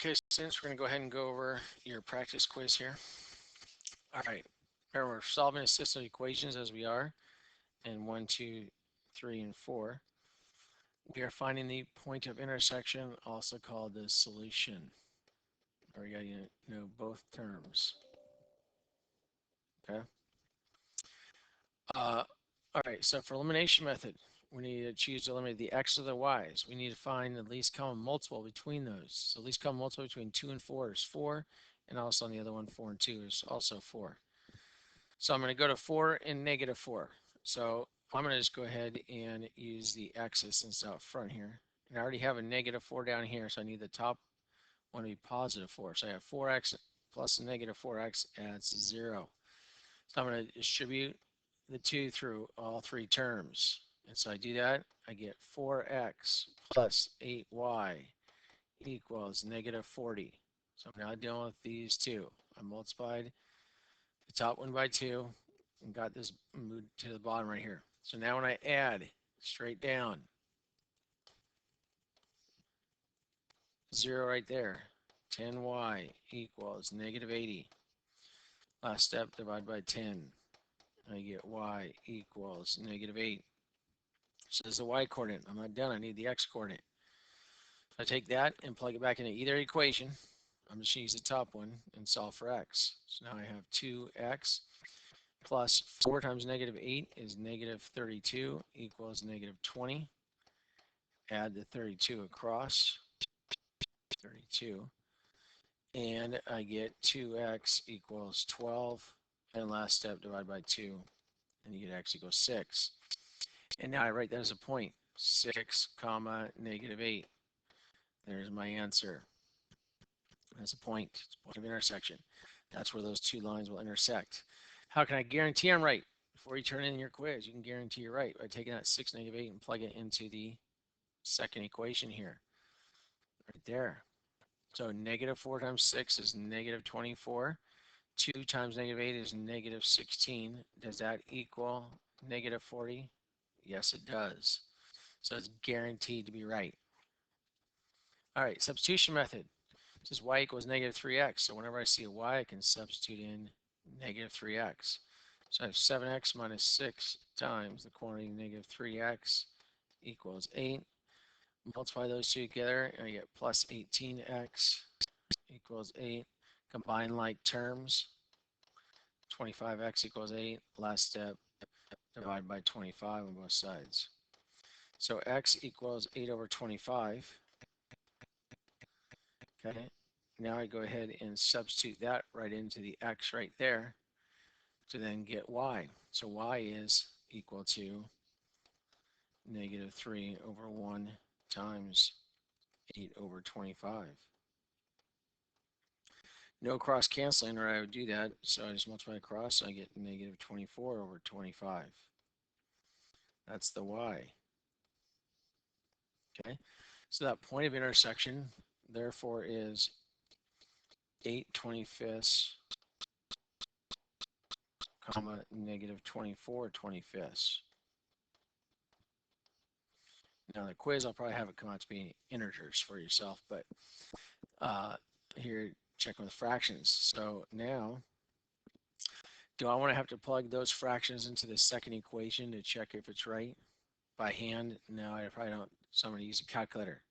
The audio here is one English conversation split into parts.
Okay, students, we're going to go ahead and go over your practice quiz here. All right, remember we're solving a system of equations as we are in 1, 2, 3, and 4. We are finding the point of intersection, also called the solution. Or you got to know both terms. Okay. All right, so for elimination method, we need to choose to eliminate the x or the y's. We need to find the least common multiple between those. So least common multiple between 2 and 4 is 4, and also on the other one, 4 and 2 is also 4. So I'm going to go to 4 and negative 4. So I'm going to just go ahead and use the x's since it's out front here. And I already have a negative 4 down here, so I need the top one to be positive 4. So I have 4x plus a negative 4x adds 0. So I'm going to distribute the 2 through all three terms. And so I do that, I get 4x plus 8y equals negative 40. So I'm now dealing with these two. I multiplied the top one by 2 and got this moved to the bottom right here. So now when I add straight down, 0 right there, 10y equals negative 80. Last step, divide by 10. I get y equals negative 8. So this is the y coordinate. I'm not done. I need the x coordinate. So I take that and plug it back into either equation. I'm just going to use the top one and solve for x. So now I have 2x plus 4 times negative 8 is negative 32 equals negative 20. Add the 32 across, 32. And I get 2x equals 12. And last step, divide by 2. And you get x equals 6. And now I write that as a point, 6 comma negative 8. There's my answer. That's a point. It's a point of intersection. That's where those two lines will intersect. How can I guarantee I'm right? Before you turn in your quiz, you can guarantee you're right by taking that 6, negative 8 and plug it into the second equation here. Right there. So negative 4 times 6 is negative 24. 2 times negative 8 is negative 16. Does that equal negative 40? Yes, it does. So it's guaranteed to be right. All right, substitution method. It says y equals negative 3x. So whenever I see a y, I can substitute in negative 3x. So I have 7x minus 6 times the quantity negative 3x equals 8. Multiply those two together, and I get plus 18x equals 8. Combine like terms. 25x equals 8. Last step, divide by 25 on both sides. So x equals 8 over 25. Okay, now I go ahead and substitute that right into the x right there to then get y. So y is equal to negative 3 over 1 times 8 over 25. No cross canceling, or I would do that, so I just multiply across, so I get negative 24 over 25. That's the y. Okay, so that point of intersection, therefore, is 8/25 comma negative 24/25. Now the quiz, I'll probably have it come out to be integers for yourself, but here, checking with fractions. So now, do I want to have to plug those fractions into the second equation to check if it's right by hand? No, I probably don't. So I'm going to use a calculator.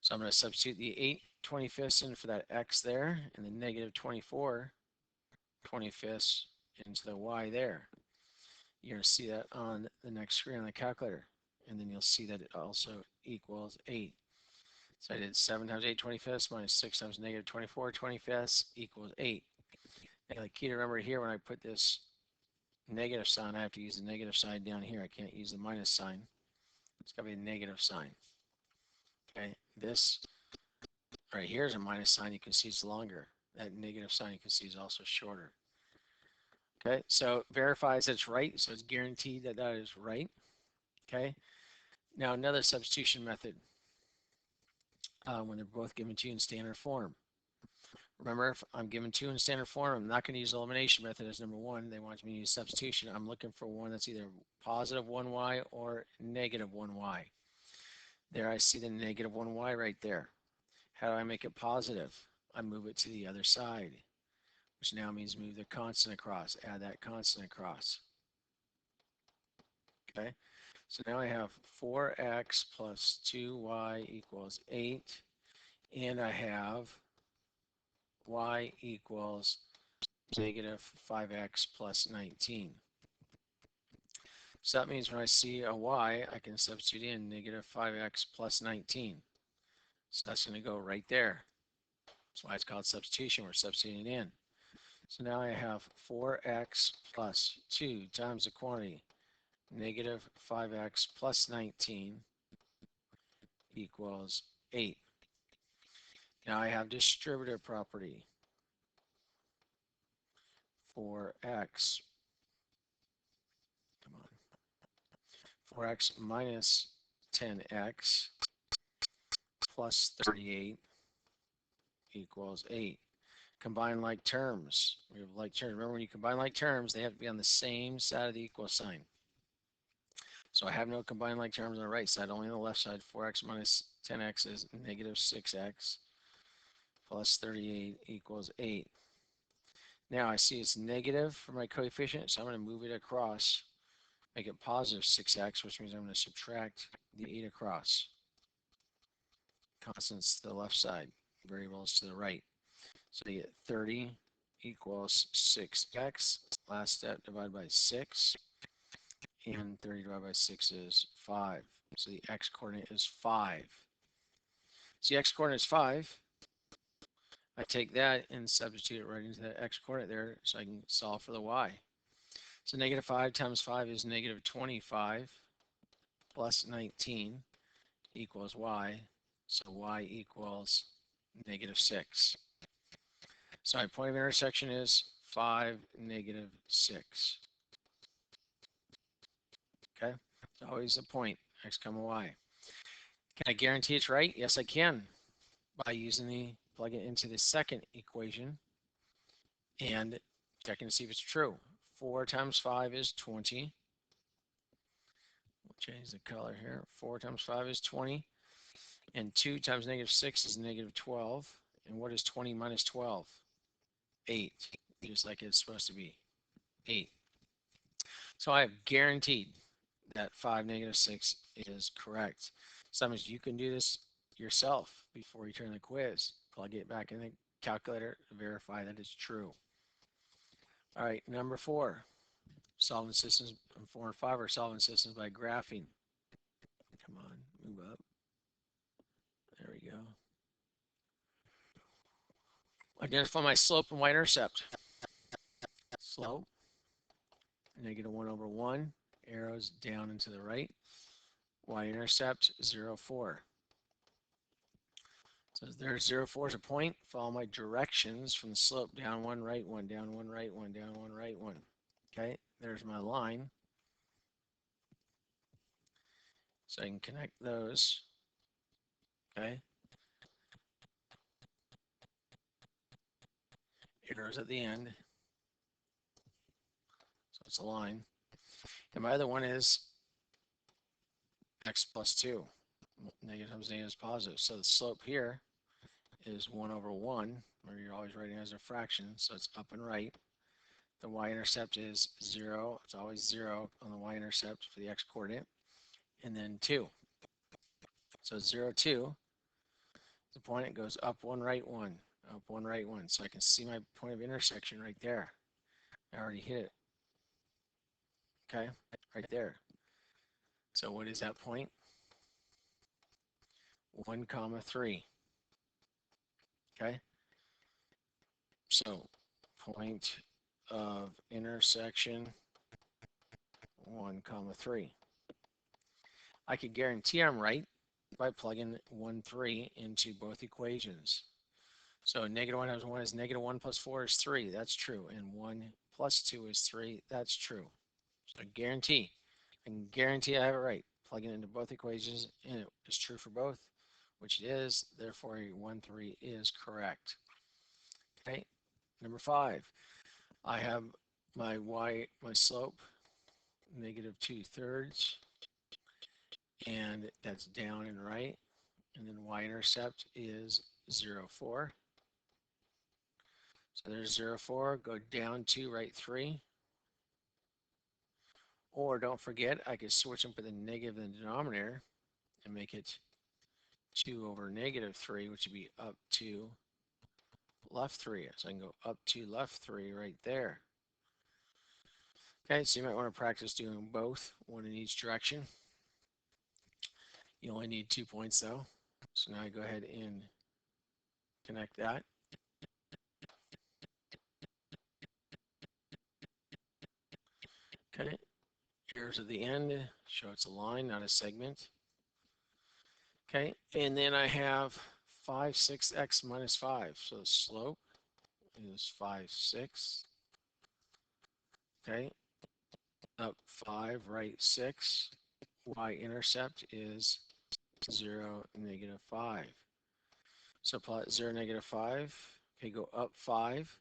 So I'm going to substitute the 8/25 in for that x there, and the negative 24/25 into the y there. You're going to see that on the next screen on the calculator, and then you'll see that it also equals 8. So I did 7 times 8/25 minus 6 times negative 24/25 equals 8. Now the key to remember here, when I put this negative sign, I have to use the negative sign down here. I can't use the minus sign. It's got to be a negative sign. Okay, this right here is a minus sign. You can see it's longer. That negative sign you can see is also shorter. Okay, so verifies it's right, so it's guaranteed that that is right. Okay, now another substitution method when they're both given to you in standard form. Remember, if I'm given 2 in standard form, I'm not going to use the elimination method as number 1. They want me to use substitution. I'm looking for one that's either positive 1y or negative 1y. There I see the negative 1y right there. How do I make it positive? I move it to the other side, which now means move the constant across. Add that constant across. Okay, so now I have 4x plus 2y equals 8, and I have y equals negative 5x plus 19. So that means when I see a y, I can substitute in negative 5x plus 19. So that's going to go right there. That's why it's called substitution. We're substituting in. So now I have 4x plus 2 times the quantity, negative 5x plus 19 equals 8. Now I have distributive property. 4x, come on, 4x minus 10x plus 38 equals 8. Combine like terms. We have like terms. Remember, when you combine like terms, they have to be on the same side of the equal sign. So I have no combined like terms on the right side, only on the left side. 4x minus 10x is negative 6x plus 38 equals 8. Now I see it's negative for my coefficient, so I'm going to move it across, make it positive 6x, which means I'm going to subtract the 8 across. Constants to the left side, variables to the right. So you get 30 equals 6x. Last step, divide by 6. And 30 divided by 6 is 5. So the x-coordinate is 5. So the x-coordinate is 5. I take that and substitute it right into the x-coordinate there so I can solve for the y. So negative 5 times 5 is negative 25 plus 19 equals y. So y equals negative 6. So my point of intersection is 5, negative 6. Okay, it's always a point, x comma y. Can I guarantee it's right? Yes, I can, by using the plug it into the second equation and checking to see if it's true. 4 times 5 is 20. We'll change the color here. 4 times 5 is 20. And 2 times negative 6 is negative 12. And what is 20 minus 12? 8, just like it's supposed to be. 8. So I have guaranteed that 5 negative 6 is correct. Sometimes you can do this yourself before you turn the quiz. Plug it back in the calculator to verify that it's true. All right, number 4. Solving systems, 4 and 5 are solving systems by graphing. Come on, move up. There we go. Identify my slope and y-intercept. Slope, negative 1 over 1, arrows down and to the right. Y-intercept, 0, 4. So there's 0, 4 is a point. Follow my directions from the slope, down 1, right 1, down 1, right 1, down 1, right 1. Okay, there's my line. So I can connect those. Okay. Arrows at the end. So it's a line. And my other one is x plus 2. Negative times negative is positive. So the slope here is 1 over 1, where you're always writing as a fraction, so it's up and right. The y-intercept is 0. It's always 0 on the y-intercept for the x-coordinate. And then 2. So 0, 2. The point, it goes up 1, right 1. Up 1, right 1. So I can see my point of intersection right there. I already hit it. Okay, right there. So what is that point? 1, 3. Okay. So point of intersection 1, 3. I could guarantee I'm right by plugging 1, 3 into both equations. So negative 1 times 1 is negative 1 plus 4 is 3. That's true. And 1 plus 2 is 3. That's true. So I can guarantee I have it right. Plugging it into both equations, and it is true for both, which it is. Therefore, 1, 3 is correct. Okay. Number 5. I have my slope, negative 2/3, and that's down and right. And then y-intercept is 0, 4. So there's 0, 4. Go down 2, right 3. Or don't forget, I could switch them for the negative in the denominator and make it 2 over negative 3, which would be up 2, left 3. So I can go up 2, left 3 right there. Okay, so you might want to practice doing both, one in each direction. You only need 2 points though. So now I go ahead and connect that. Okay, here's at the end, show it's a line, not a segment. Okay, and then I have 5, 6x minus 5. So the slope is 5, 6. Okay, up 5, right 6. Y-intercept is 0, negative 5. So plot 0, negative 5. Okay, go up 5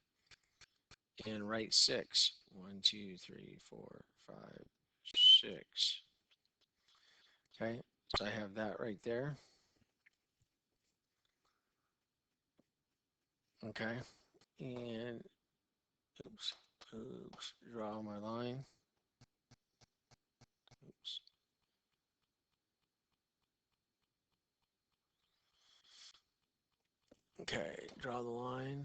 and right 6. 1, 2, 3, 4, 5, 6. Okay, so I have that right there. Okay, and oops, draw my line. Oops. Okay, draw the line.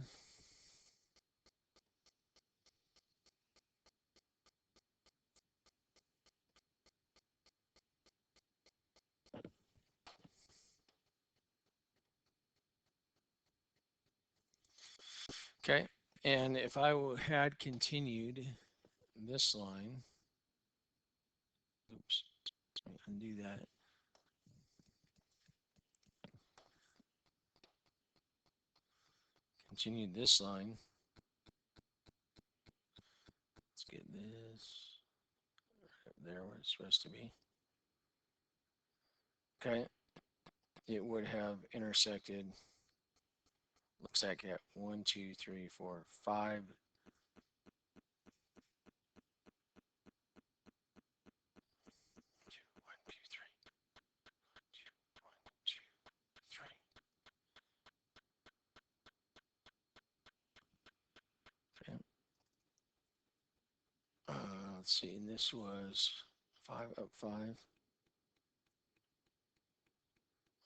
Okay, and if I had continued this line, oops, let me undo that. Continued this line. Let's get this right up there where it's supposed to be. Okay, it would have intersected, looks like at 1, 2, 3, 4, 5. Let's see, and this was 5 up 5,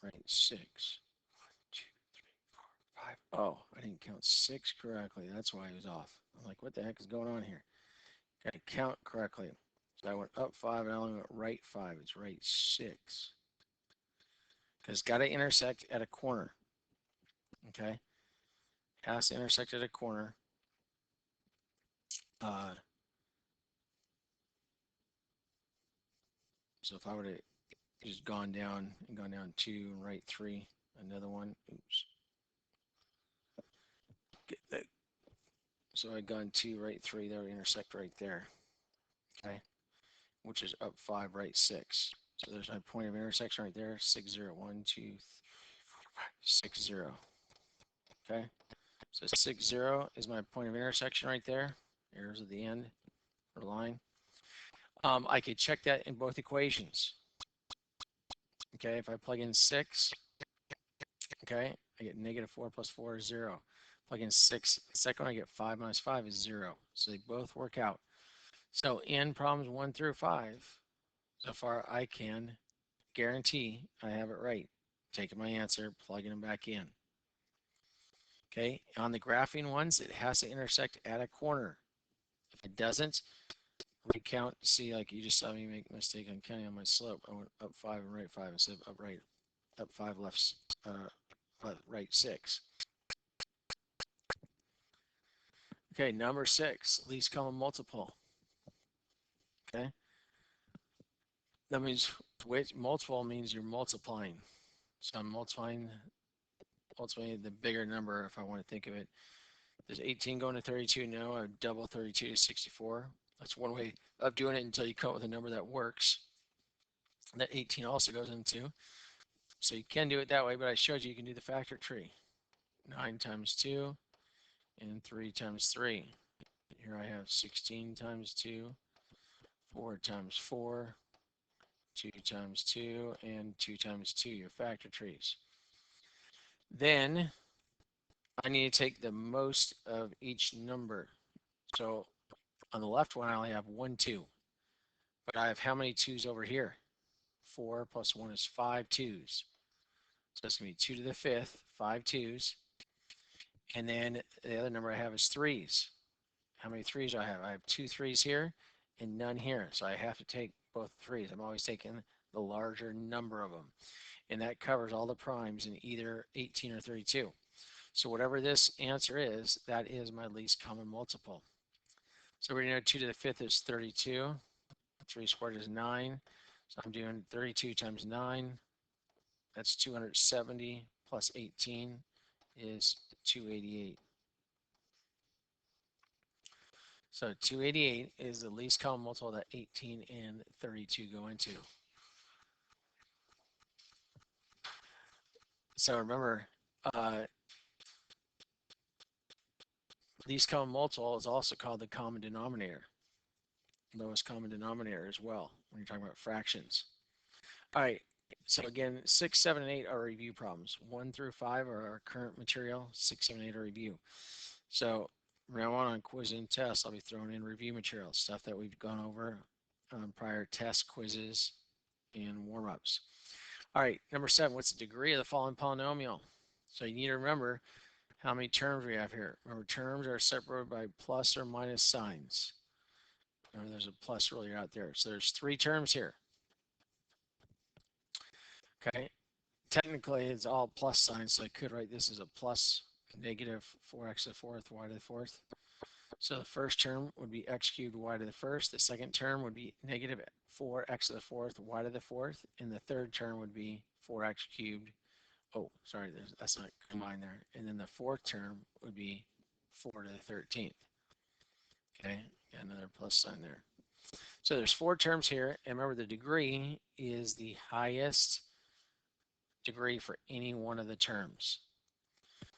right 6. 1, 2, 3, 4, 5. Oh, I didn't count 6 correctly. That's why he was off. I'm like, what the heck is going on here? Got to count correctly. So I went up 5 and I only went right 5. It's right 6. Because it's got to intersect at a corner. Okay? Has to intersect at a corner. So if I would have just gone down and gone down 2 and right 3, another one. Oops. Get that. So I'd gone 2, right 3, that would intersect right there. Okay? Which is up 5, right 6. So there's my point of intersection right there. 6, 0. 1, 2, 3, 4, 5, 6, 0. Okay? So 6, 0 is my point of intersection right there. Arrows at the end or line. I could check that in both equations. Okay, if I plug in 6, okay, I get negative 4 plus 4 is 0. Plug in 6, second one I get 5 minus 5 is 0. So they both work out. So in problems 1 through 5, so far I can guarantee I have it right. Taking my answer, plugging them back in. Okay, on the graphing ones, it has to intersect at a corner. If it doesn't, recount. See, like you just saw me make a mistake on counting on my slope. I went up 5 and right 5 instead of up right, up 5 left, right 6. Okay, number 6, least common multiple. Okay, that means which multiple means you're multiplying. So I'm multiplying the bigger number if I want to think of it. Does 18 go into 32? No, I would double 32 to 64. That's one way of doing it until you come up with a number that works. That 18 also goes into. So you can do it that way, but I showed you can do the factor tree. 9 times 2 and 3 times 3. Here I have 16 times 2, 4 times 4, 2 times 2, and 2 times 2, your factor trees. Then I need to take the most of each number. So on the left one, I only have 1, 2. But I have how many 2's over here? 4 plus 1 is 5 2's. So it's going to be 2 to the 5th, 5 2's. And then the other number I have is 3's. How many 3's do I have? I have 2 3's here and none here. So I have to take both 3's. I'm always taking the larger number of them. And that covers all the primes in either 18 or 32. So whatever this answer is, that is my least common multiple. So we're going to know 2 to the 5th is 32. 3 squared is 9. So I'm doing 32 times 9. That's 270 plus 18 is 288. So 288 is the least common multiple that 18 and 32 go into. So remember, least common multiple is also called the common denominator. Lowest common denominator as well when you're talking about fractions. All right, so again, 6, 7, and 8 are review problems. 1 through 5 are our current material. 6, 7, 8 are review. So from now on quiz and tests, I'll be throwing in review material, stuff that we've gone over prior tests, quizzes, and warm-ups. All right, number 7, what's the degree of the following polynomial? So you need to remember how many terms we have here. Remember, terms are separated by plus or minus signs. Remember, there's a plus earlier out there. So there's 3 terms here. Okay, technically it's all plus signs, so I could write this as a plus negative 4x to the 4th, y to the 4th. So the first term would be x cubed y to the 1st. The second term would be negative 4x to the 4th, y to the 4th. And the third term would be 4x cubed. Oh, sorry, that's not combined there. And then the fourth term would be 4 to the 13th. Okay, got another plus sign there. So there's 4 terms here. And remember, the degree is the highest degree for any one of the terms.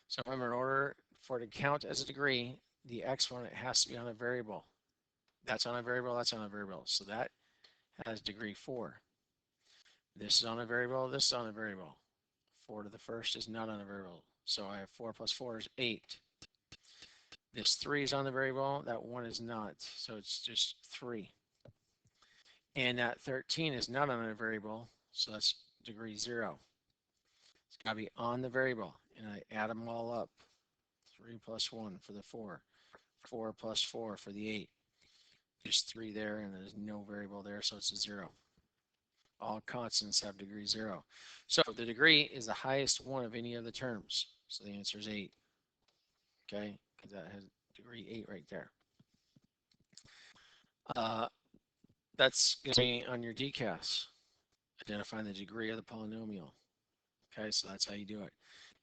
So remember, in order for it to count as a degree, the exponent has to be on a variable. That's on a variable, that's on a variable. So that has degree 4. This is on a variable, this is on a variable. 4 to the 1st is not on a variable. So I have 4 plus 4 is 8. This 3 is on the variable, that 1 is not. So it's just 3. And that 13 is not on a variable, so that's degree 0. It's got to be on the variable, and I add them all up. 3 plus 1 for the 4. 4 plus 4 for the 8. Just 3 there, and there's no variable there, so it's a 0. All constants have degree 0. So the degree is the highest one of any of the terms. So the answer is 8. Okay, because that has degree 8 right there. That's going to be on your DCAS. Identifying the degree of the polynomial. Okay, so that's how you do it.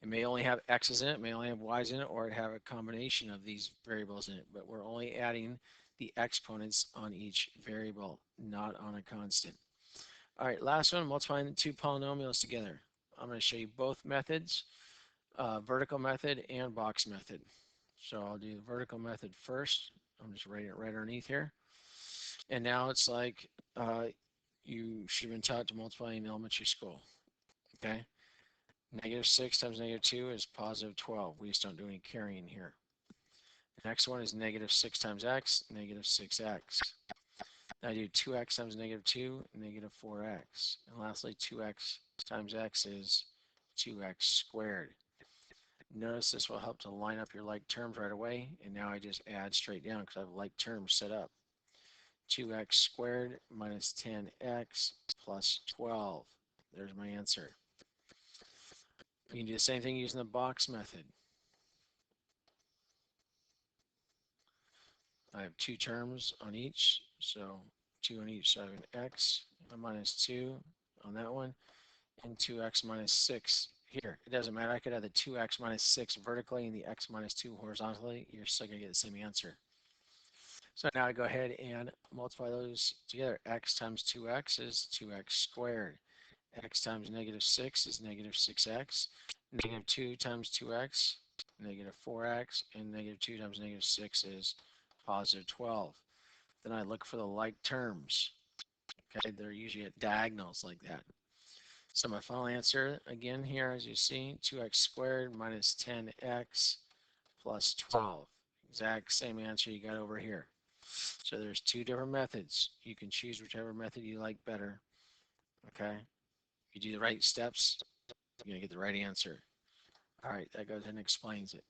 It may only have x's in it, may only have y's in it, or it have a combination of these variables in it, but we're only adding the exponents on each variable, not on a constant. All right, last one, multiplying the 2 polynomials together. I'm going to show you both methods, vertical method and box method. So I'll do the vertical method first. I'm just writing it right underneath here. And now it's like you should have been taught to multiply in elementary school. Okay, negative 6 times negative 2 is positive 12. We just don't do any carrying here. The next one is negative 6 times x, negative 6x. Now I do 2x times negative 2, negative 4x. And lastly, 2x times x is 2x squared. Notice this will help to line up your like terms right away. And now I just add straight down because I have like terms set up. 2x squared minus 10x plus 12. There's my answer. You can do the same thing using the box method. I have 2 terms on each, so 2 on each side of an x, minus 2 on that one, and 2x minus 6 here. It doesn't matter. I could have the 2x minus 6 vertically and the x minus 2 horizontally. You're still going to get the same answer. So now I go ahead and multiply those together. X times 2x is 2x squared. X times negative 6 is negative 6x. Negative 2 times 2x, negative 4x, and negative 2 times negative 6 is positive 12. Then I look for the like terms. Okay, they're usually at diagonals like that. So my final answer, again here, as you see, 2x squared minus 10x plus 12. Exact same answer you got over here. So there's two different methods. You can choose whichever method you like better. Okay. If you do the right steps, you're going to get the right answer. All right, that goes and explains it.